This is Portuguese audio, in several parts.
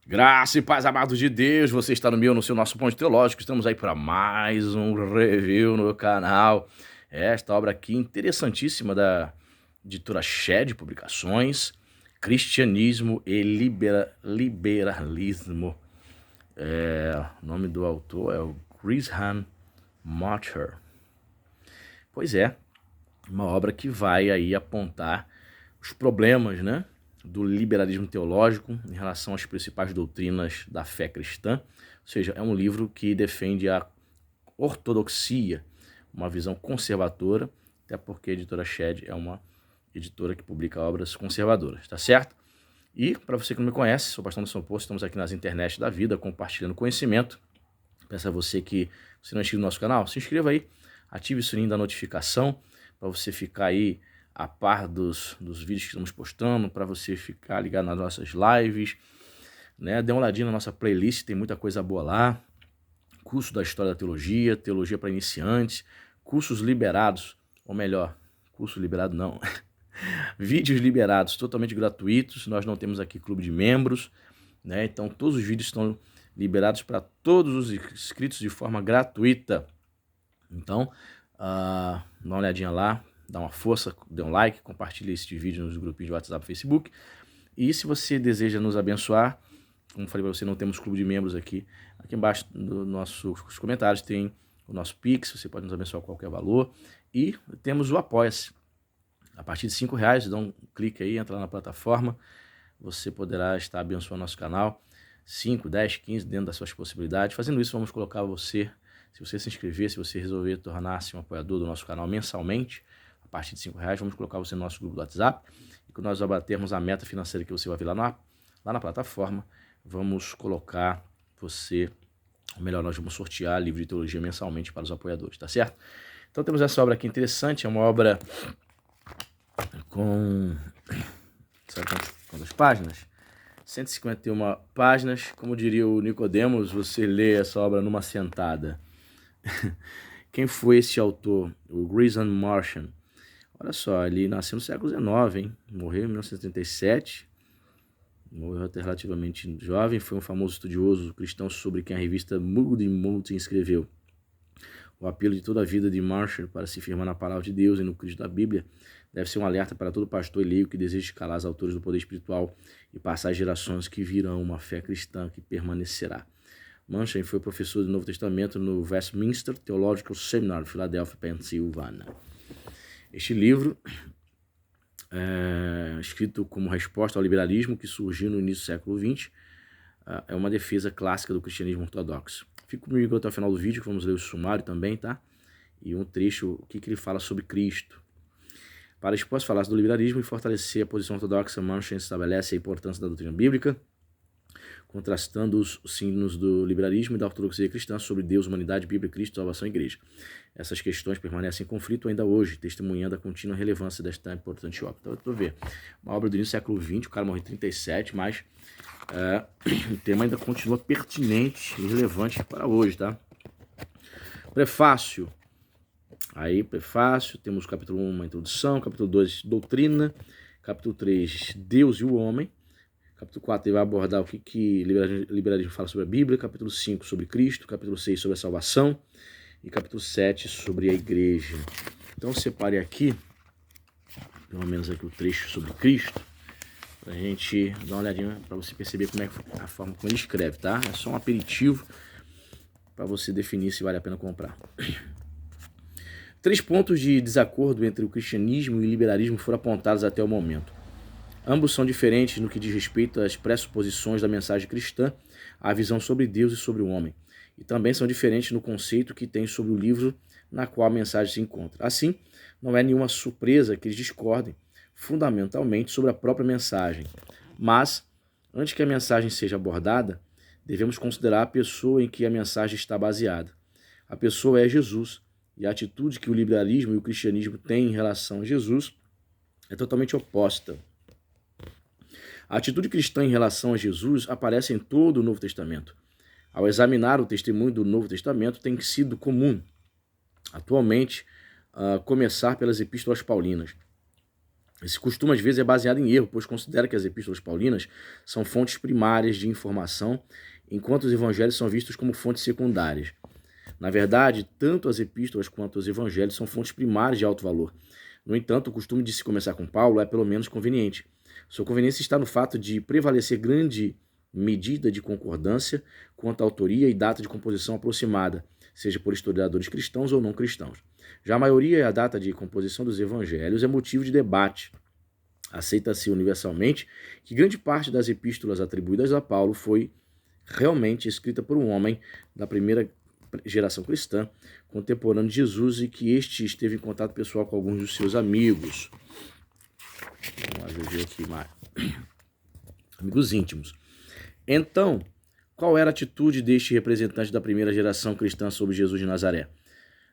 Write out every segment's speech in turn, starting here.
Graça e paz, amados de Deus, você está no meu, no seu, nosso ponto teológico, estamos aí para mais um review no canal. Esta obra aqui interessantíssima da editora Shed Publicações, Cristianismo e Liberalismo. O nome do autor é o Grisham Macher. Pois é, uma obra que vai aí apontar os problemas, né, do liberalismo teológico em relação às principais doutrinas da fé cristã. Ou seja, é um livro que defende a ortodoxia, uma visão conservadora, até porque a editora Shed é uma editora que publica obras conservadoras, tá certo? E, para você que não me conhece, sou o pastor Anderson Poço, estamos aqui nas internet da vida, compartilhando conhecimento. Peço a você que, se não é inscrito no nosso canal, se inscreva aí, ative o sininho da notificação, para você ficar aí a par dos vídeos que estamos postando, para você ficar ligado nas nossas lives, né? Dê uma olhadinha na nossa playlist, tem muita coisa boa lá. Curso da História da Teologia, Teologia para Iniciantes, cursos liberados, ou melhor, curso liberado não, vídeos liberados totalmente gratuitos. Nós não temos aqui clube de membros, né? Então todos os vídeos estão liberados para todos os inscritos de forma gratuita. Então, dá uma olhadinha lá, dá uma força, dê um like, compartilhe esse vídeo nos grupinhos de WhatsApp e Facebook. E se você deseja nos abençoar, como falei para você, não temos clube de membros aqui. Aqui embaixo nos nossos comentários tem o nosso Pix, você pode nos abençoar com qualquer valor. E temos o Apoia-se. A partir de R$5, dá um clique aí, entra lá na plataforma. Você poderá estar abençoando nosso canal. 5, 10, 15, dentro das suas possibilidades. Fazendo isso, vamos colocar você, se você se inscrever, se você resolver tornar-se um apoiador do nosso canal mensalmente, a partir de R$5, vamos colocar você no nosso grupo do WhatsApp. E quando nós abatermos a meta financeira que você vai ver lá na plataforma, vamos colocar você, ou melhor, nós vamos sortear livro de teologia mensalmente para os apoiadores, tá certo? Então temos essa obra aqui interessante, é uma obra com, sabe quantas páginas? 151 páginas, como diria o Nicodemos, você lê essa obra numa sentada. Quem foi esse autor? O Grisham Macher. Olha só, ele nasceu no século XIX, hein? Morreu em 1937. Morreu até relativamente jovem, foi um famoso estudioso cristão sobre quem a revista Moody Mountain escreveu. O apelo de toda a vida de Macher para se firmar na palavra de Deus e no Cristo da Bíblia deve ser um alerta para todo pastor e leigo que deseja escalar os autores do poder espiritual e passar às gerações que virão uma fé cristã que permanecerá. Macher foi professor do Novo Testamento no Westminster Theological Seminary, Filadélfia, Pensilvânia. Este livro escrito como resposta ao liberalismo que surgiu no início do século XX, é uma defesa clássica do cristianismo ortodoxo. Fica comigo até o final do vídeo, que vamos ler o sumário também, tá? E um trecho, o que ele fala sobre Cristo. Para expor as falácias do liberalismo e fortalecer a posição ortodoxa, Macher estabelece a importância da doutrina bíblica, contrastando os signos do liberalismo e da ortodoxia cristã sobre Deus, humanidade, Bíblia, Cristo, salvação e igreja. Essas questões permanecem em conflito ainda hoje, testemunhando a contínua relevância desta importante obra. Então, eu ver, uma obra do início do século XX, o cara morreu em 37, mas o tema ainda continua pertinente e relevante para hoje, tá? Prefácio. Aí, prefácio, temos capítulo 1, uma introdução, capítulo 2, doutrina, capítulo 3, Deus e o homem, capítulo 4 ele vai abordar o que liberalismo fala sobre a Bíblia, capítulo 5 sobre Cristo, capítulo 6 sobre a salvação e capítulo 7 sobre a igreja. Então eu separei aqui, pelo menos aqui o trecho sobre Cristo, pra gente dar uma olhadinha, para você perceber como é a forma como ele escreve, tá? É só um aperitivo para você definir se vale a pena comprar. 3 pontos de desacordo entre o cristianismo e o liberalismo foram apontados até o momento. Ambos são diferentes no que diz respeito às pressuposições da mensagem cristã, à visão sobre Deus e sobre o homem. E também são diferentes no conceito que tem sobre o livro na qual a mensagem se encontra. Assim, não é nenhuma surpresa que eles discordem fundamentalmente sobre a própria mensagem. Mas, antes que a mensagem seja abordada, devemos considerar a pessoa em que a mensagem está baseada. A pessoa é Jesus, e a atitude que o liberalismo e o cristianismo têm em relação a Jesus é totalmente oposta. A atitude cristã em relação a Jesus aparece em todo o Novo Testamento. Ao examinar o testemunho do Novo Testamento, tem sido comum, atualmente, começar pelas epístolas paulinas. Esse costume, às vezes, é baseado em erro, pois considera que as epístolas paulinas são fontes primárias de informação, enquanto os evangelhos são vistos como fontes secundárias. Na verdade, tanto as epístolas quanto os evangelhos são fontes primárias de alto valor. No entanto, o costume de se começar com Paulo é pelo menos conveniente. Sua conveniência está no fato de prevalecer grande medida de concordância quanto à autoria e data de composição aproximada, seja por historiadores cristãos ou não cristãos. Já a maioria e a data de composição dos evangelhos é motivo de debate. Aceita-se universalmente que grande parte das epístolas atribuídas a Paulo foi realmente escrita por um homem da primeira geração cristã, contemporâneo de Jesus, e que este esteve em contato pessoal com alguns dos seus amigos. Vamos ver aqui mais. Amigos íntimos. Então, qual era a atitude deste representante da primeira geração cristã sobre Jesus de Nazaré?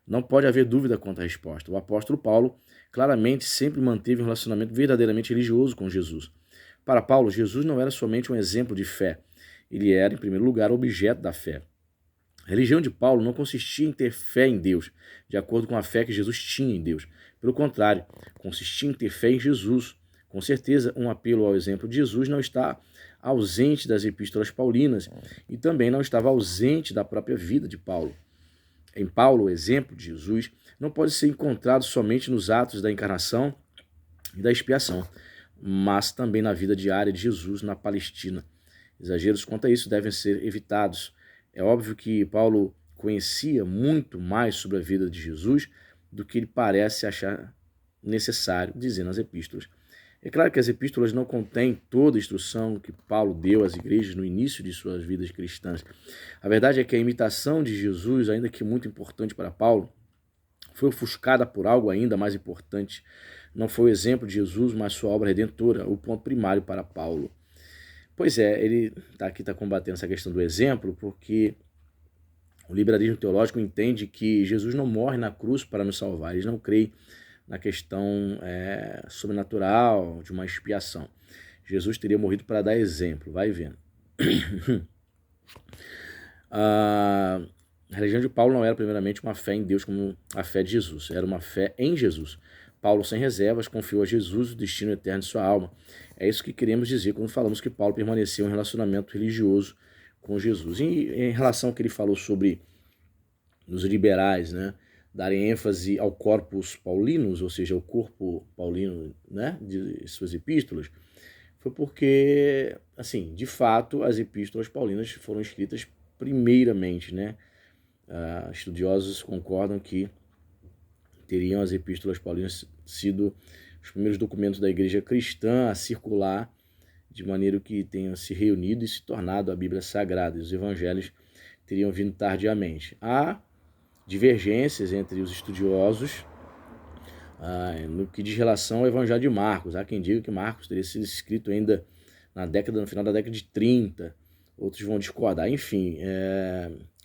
Não pode haver dúvida quanto à resposta. O apóstolo Paulo claramente sempre manteve um relacionamento verdadeiramente religioso com Jesus. Para Paulo, Jesus não era somente um exemplo de fé. Ele era, em primeiro lugar, objeto da fé. A religião de Paulo não consistia em ter fé em Deus, de acordo com a fé que Jesus tinha em Deus. Pelo contrário, consistia em ter fé em Jesus. Com certeza, um apelo ao exemplo de Jesus não está ausente das epístolas paulinas e também não estava ausente da própria vida de Paulo. Em Paulo, o exemplo de Jesus não pode ser encontrado somente nos atos da encarnação e da expiação, mas também na vida diária de Jesus na Palestina. Exageros quanto a isso devem ser evitados. É óbvio que Paulo conhecia muito mais sobre a vida de Jesus do que ele parece achar necessário dizer nas epístolas. É claro que as epístolas não contêm toda a instrução que Paulo deu às igrejas no início de suas vidas cristãs. A verdade é que a imitação de Jesus, ainda que muito importante para Paulo, foi ofuscada por algo ainda mais importante. Não foi o exemplo de Jesus, mas sua obra redentora, o ponto primário para Paulo. Pois é, ele está combatendo essa questão do exemplo, porque o liberalismo teológico entende que Jesus não morre na cruz para nos salvar. Eles não creem na questão sobrenatural de uma expiação. Jesus teria morrido para dar exemplo, vai vendo. A religião de Paulo não era primeiramente uma fé em Deus como a fé de Jesus, era uma fé em Jesus. Paulo, sem reservas, confiou a Jesus o destino eterno de sua alma. É isso que queremos dizer quando falamos que Paulo permaneceu em relacionamento religioso com Jesus. E em relação ao que ele falou sobre os liberais, né, darem ênfase ao corpus paulinos, ou seja, ao corpo paulino, né, de suas epístolas, foi porque, assim, de fato, as epístolas paulinas foram escritas primeiramente, né? Estudiosos concordam que teriam as epístolas paulinas sido os primeiros documentos da igreja cristã a circular de maneira que tenham se reunido e se tornado a Bíblia Sagrada, e os evangelhos teriam vindo tardiamente. Há divergências entre os estudiosos no que diz relação ao Evangelho de Marcos. Há quem diga que Marcos teria sido escrito ainda no final da década de 30, outros vão discordar. Enfim,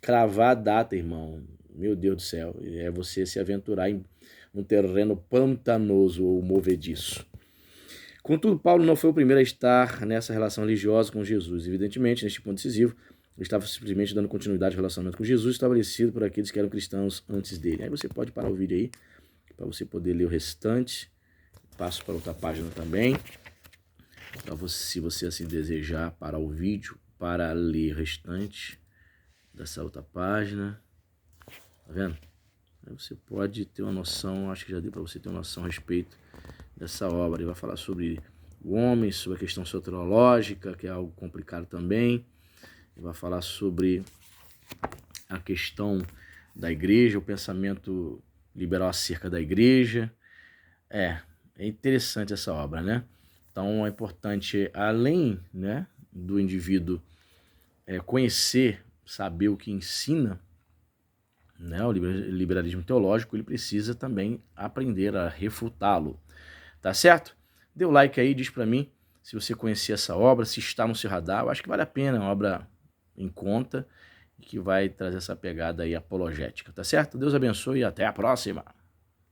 cravar a data, irmão, meu Deus do céu, é você se aventurar em um terreno pantanoso ou movediço. Contudo, Paulo não foi o primeiro a estar nessa relação religiosa com Jesus. Evidentemente, neste ponto decisivo, ele estava simplesmente dando continuidade ao relacionamento com Jesus estabelecido por aqueles que eram cristãos antes dele. Aí você pode parar o vídeo aí, para você poder ler o restante. Passo para outra página também, para você, se você assim desejar, parar o vídeo para ler o restante dessa outra página. Tá vendo? Aí você pode ter uma noção, acho que já deu para você ter uma noção a respeito dessa obra. Ele vai falar sobre o homem, sobre a questão soteriológica, que é algo complicado também. Ele vai falar sobre a questão da igreja, o pensamento liberal acerca da igreja. É interessante essa obra, né? Então é importante, além, né, do indivíduo conhecer, saber o que ensina, né, o liberalismo teológico, ele precisa também aprender a refutá-lo. Tá certo? Dê o like aí, diz pra mim se você conhecia essa obra, se está no seu radar. Eu acho que vale a pena, é uma obra em conta e que vai trazer essa pegada aí apologética, tá certo? Deus abençoe e até a próxima!